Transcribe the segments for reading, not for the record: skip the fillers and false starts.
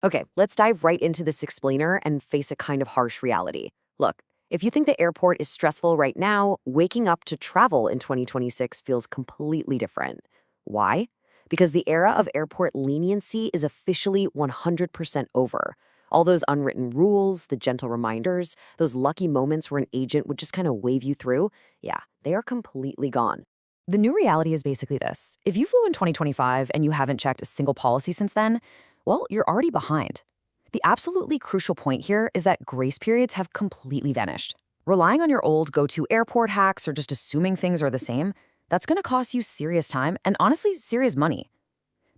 Okay, let's dive right into this explainer and face a kind of harsh reality. Look, if you think the airport is stressful right now, waking up to travel in 2026 feels completely different. Why? Because the era of airport leniency is officially 100% over. All those unwritten rules, the gentle reminders, those lucky moments where an agent would just kind of wave you through, yeah, they are completely gone. The new reality is basically this. If you flew in 2025 and you haven't checked a single policy since then, well, you're already behind. The absolutely crucial point here is that grace periods have completely vanished. Relying on your old go-to airport hacks or just assuming things are the same, that's going to cost you serious time and honestly, serious money.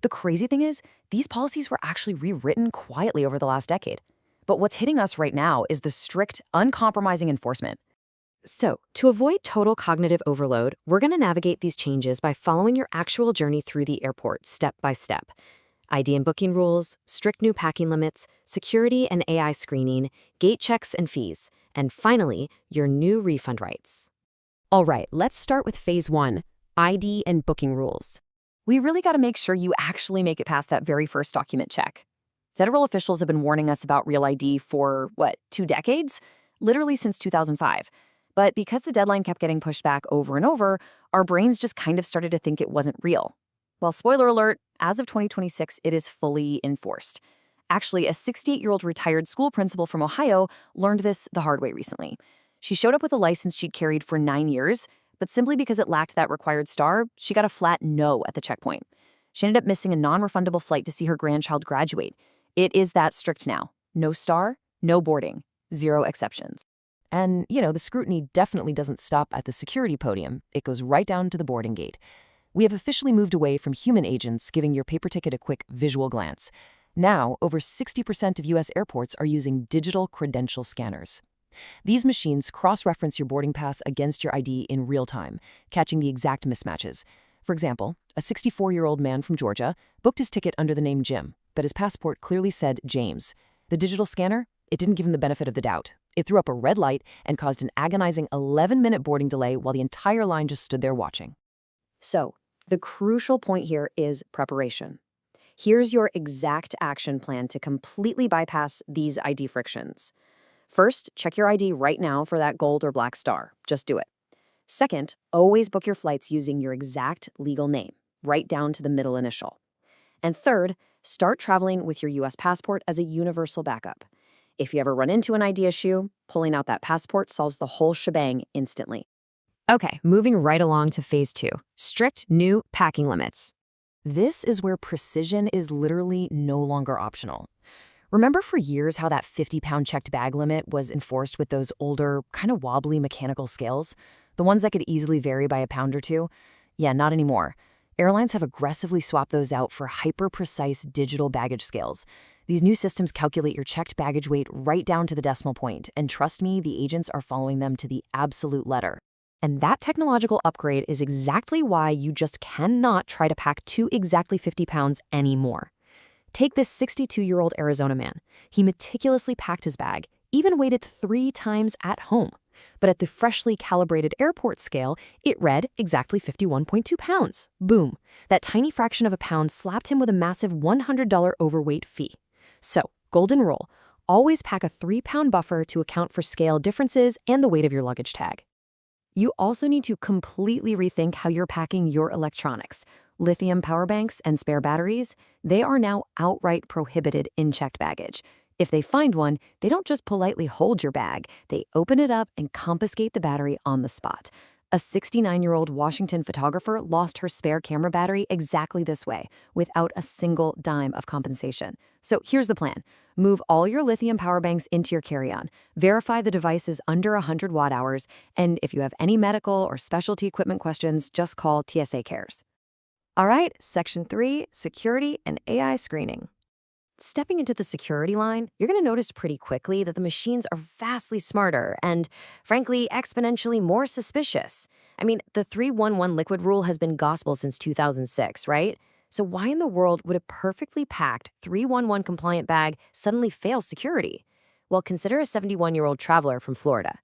The crazy thing is, these policies were actually rewritten quietly over the last decade. But what's hitting us right now is the strict, uncompromising enforcement. So, to avoid total cognitive overload, we're going to navigate these changes by following your actual journey through the airport step by step. ID and booking rules, strict new packing limits, security and AI screening, gate checks and fees, and finally, your new refund rights. All right, let's start with phase one, ID and booking rules. We really got to make sure you actually make it past that very first document check. Federal officials have been warning us about Real ID for, 2 decades? Literally since 2005. But because the deadline kept getting pushed back over and over, our brains just kind of started to think it wasn't real. Well, spoiler alert, as of 2026, it is fully enforced. Actually, a 68-year-old retired school principal from Ohio learned this the hard way recently. She showed up with a license she'd carried for 9 years, but simply because it lacked that required star, she got a flat no at the checkpoint. She ended up missing a non-refundable flight to see her grandchild graduate. It is that strict now. No star, no boarding, zero exceptions. And, the scrutiny definitely doesn't stop at the security podium. It goes right down to the boarding gate. We have officially moved away from human agents giving your paper ticket a quick visual glance. Now, over 60% of U.S. airports are using digital credential scanners. These machines cross-reference your boarding pass against your ID in real time, catching the exact mismatches. For example, a 64-year-old man from Georgia booked his ticket under the name Jim, but his passport clearly said James. The digital scanner, it didn't give him the benefit of the doubt. It threw up a red light and caused an agonizing 11-minute boarding delay while the entire line just stood there watching. So, the crucial point here is preparation. Here's your exact action plan to completely bypass these ID frictions. First, check your ID right now for that gold or black star. Just do it. Second, always book your flights using your exact legal name, right down to the middle initial. And third, start traveling with your U.S. passport as a universal backup. If you ever run into an ID issue, pulling out that passport solves the whole shebang instantly. Okay, moving right along to phase two, strict new packing limits. This is where precision is literally no longer optional. Remember for years how that 50-pound checked bag limit was enforced with those older, kind of wobbly mechanical scales? The ones that could easily vary by a pound or two? Yeah, not anymore. Airlines have aggressively swapped those out for hyper-precise digital baggage scales. These new systems calculate your checked baggage weight right down to the decimal point, and trust me, the agents are following them to the absolute letter. And that technological upgrade is exactly why you just cannot try to pack two exactly 50 pounds anymore. Take this 62-year-old Arizona man. He meticulously packed his bag, even weighed it 3 times at home. But at the freshly calibrated airport scale, it read exactly 51.2 pounds. Boom. That tiny fraction of a pound slapped him with a massive $100 overweight fee. So, golden rule, always pack a 3-pound buffer to account for scale differences and the weight of your luggage tag. You also need to completely rethink how you're packing your electronics. Lithium power banks and spare batteries, they are now outright prohibited in checked baggage. If they find one, they don't just politely hold your bag, they open it up and confiscate the battery on the spot. A 69-year-old Washington photographer lost her spare camera battery exactly this way, without a single dime of compensation. So here's the plan. Move all your lithium power banks into your carry-on, verify the device is under 100 watt-hours, and if you have any medical or specialty equipment questions, just call TSA Cares. All right, Section 3, Security and AI Screening. Stepping into the security line, you're going to notice pretty quickly that the machines are vastly smarter and, frankly, exponentially more suspicious. I mean, the 311 liquid rule has been gospel since 2006, right? So why in the world would a perfectly packed 311 compliant bag suddenly fail security? Well, consider a 71-year-old traveler from Florida.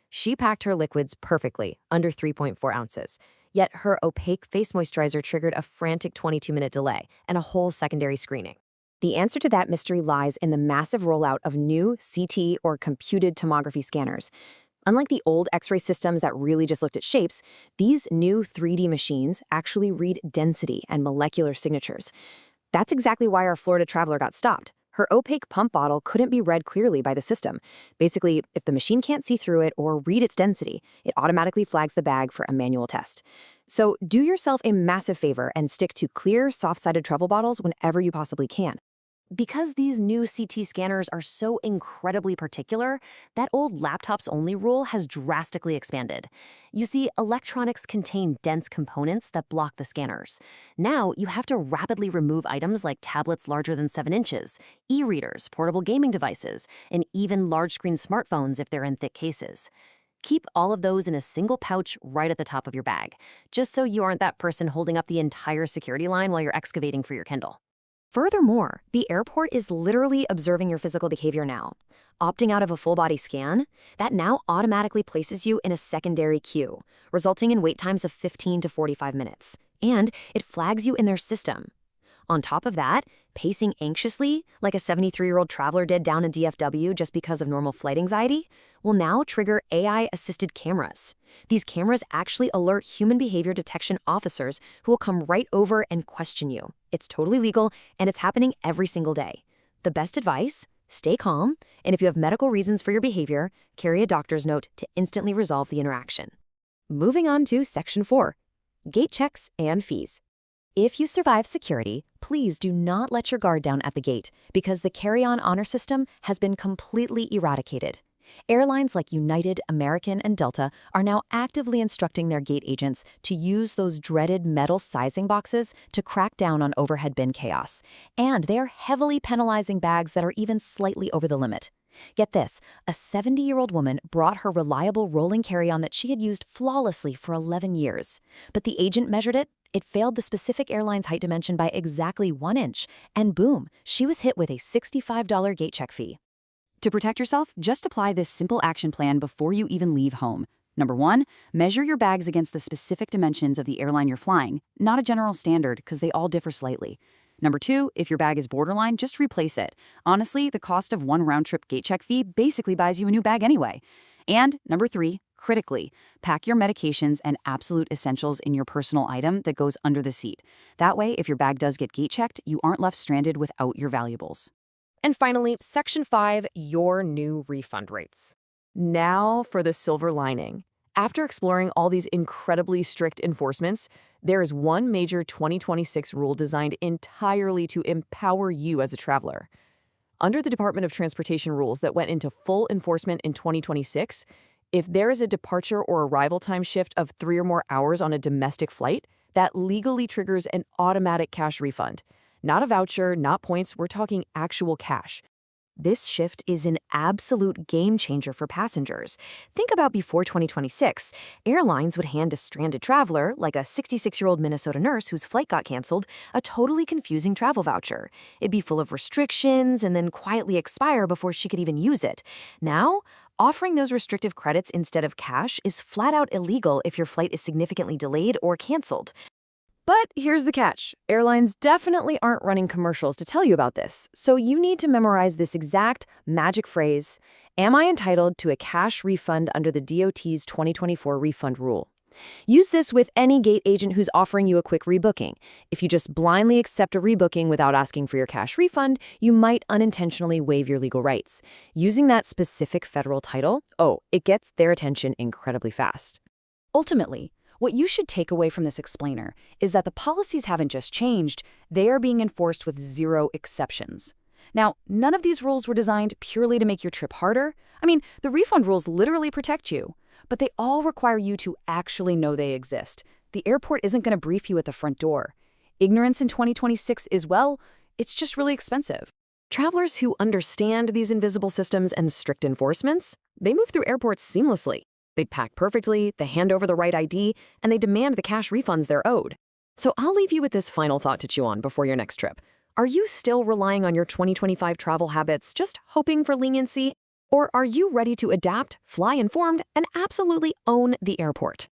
She packed her liquids perfectly, under 3.4 ounces. Yet her opaque face moisturizer triggered a frantic 22-minute delay and a whole secondary screening. The answer to that mystery lies in the massive rollout of new CT or computed tomography scanners. Unlike the old X-ray systems that really just looked at shapes, these new 3D machines actually read density and molecular signatures. That's exactly why our Florida traveler got stopped. Her opaque pump bottle couldn't be read clearly by the system. Basically, if the machine can't see through it or read its density, it automatically flags the bag for a manual test. So do yourself a massive favor and stick to clear, soft-sided travel bottles whenever you possibly can. Because these new CT scanners are so incredibly particular, that old laptops-only rule has drastically expanded. You see, electronics contain dense components that block the scanners. Now, you have to rapidly remove items like tablets larger than 7 inches, e-readers, portable gaming devices, and even large-screen smartphones if they're in thick cases. Keep all of those in a single pouch right at the top of your bag, just so you aren't that person holding up the entire security line while you're excavating for your Kindle. Furthermore, the airport is literally observing your physical behavior now. Opting out of a full-body scan, that now automatically places you in a secondary queue, resulting in wait times of 15 to 45 minutes. And it flags you in their system. On top of that, pacing anxiously, like a 73-year-old traveler did down in DFW just because of normal flight anxiety, will now trigger AI-assisted cameras. These cameras actually alert human behavior detection officers who will come right over and question you. It's totally legal, and it's happening every single day. The best advice? Stay calm, and if you have medical reasons for your behavior, carry a doctor's note to instantly resolve the interaction. Moving on to Section 4, Gate Checks and Fees. If you survive security, please do not let your guard down at the gate because the carry-on honor system has been completely eradicated. Airlines like United, American, and Delta are now actively instructing their gate agents to use those dreaded metal sizing boxes to crack down on overhead bin chaos. And they are heavily penalizing bags that are even slightly over the limit. Get this, a 70-year-old woman brought her reliable rolling carry-on that she had used flawlessly for 11 years. But the agent measured it. It failed the specific airline's height dimension by exactly 1 inch. And boom, she was hit with a $65 gate check fee. To protect yourself, just apply this simple action plan before you even leave home. Number 1, measure your bags against the specific dimensions of the airline you're flying, not a general standard because they all differ slightly. Number 2, if your bag is borderline, just replace it. Honestly, the cost of one round-trip gate check fee basically buys you a new bag anyway. And number 3, critically, pack your medications and absolute essentials in your personal item that goes under the seat. That way, if your bag does get gate checked, you aren't left stranded without your valuables. And finally, Section 5, your new refund rates. Now for the silver lining. After exploring all these incredibly strict enforcements, there is one major 2026 rule designed entirely to empower you as a traveler. Under the Department of Transportation rules that went into full enforcement in 2026, if there is a departure or arrival time shift of 3 or more hours on a domestic flight, that legally triggers an automatic cash refund. Not a voucher, not points, we're talking actual cash. This shift is an absolute game changer for passengers. Think about before 2026. Airlines would hand a stranded traveler, like a 66-year-old Minnesota nurse whose flight got canceled, a totally confusing travel voucher. It'd be full of restrictions and then quietly expire before she could even use it. Now, offering those restrictive credits instead of cash is flat out illegal if your flight is significantly delayed or canceled. But here's the catch. Airlines definitely aren't running commercials to tell you about this, so you need to memorize this exact magic phrase, "Am I entitled to a cash refund under the DOT's 2024 refund rule?" Use this with any gate agent who's offering you a quick rebooking. If you just blindly accept a rebooking without asking for your cash refund, you might unintentionally waive your legal rights. Using that specific federal title, it gets their attention incredibly fast. Ultimately, what you should take away from this explainer is that the policies haven't just changed, they are being enforced with 0 exceptions. Now, none of these rules were designed purely to make your trip harder. I mean, the refund rules literally protect you, but they all require you to actually know they exist. The airport isn't going to brief you at the front door. Ignorance in 2026 is, well, it's just really expensive. Travelers who understand these invisible systems and strict enforcements, they move through airports seamlessly. They pack perfectly, they hand over the right ID, and they demand the cash refunds they're owed. So I'll leave you with this final thought to chew on before your next trip. Are you still relying on your 2025 travel habits, just hoping for leniency? Or are you ready to adapt, fly informed, and absolutely own the airport?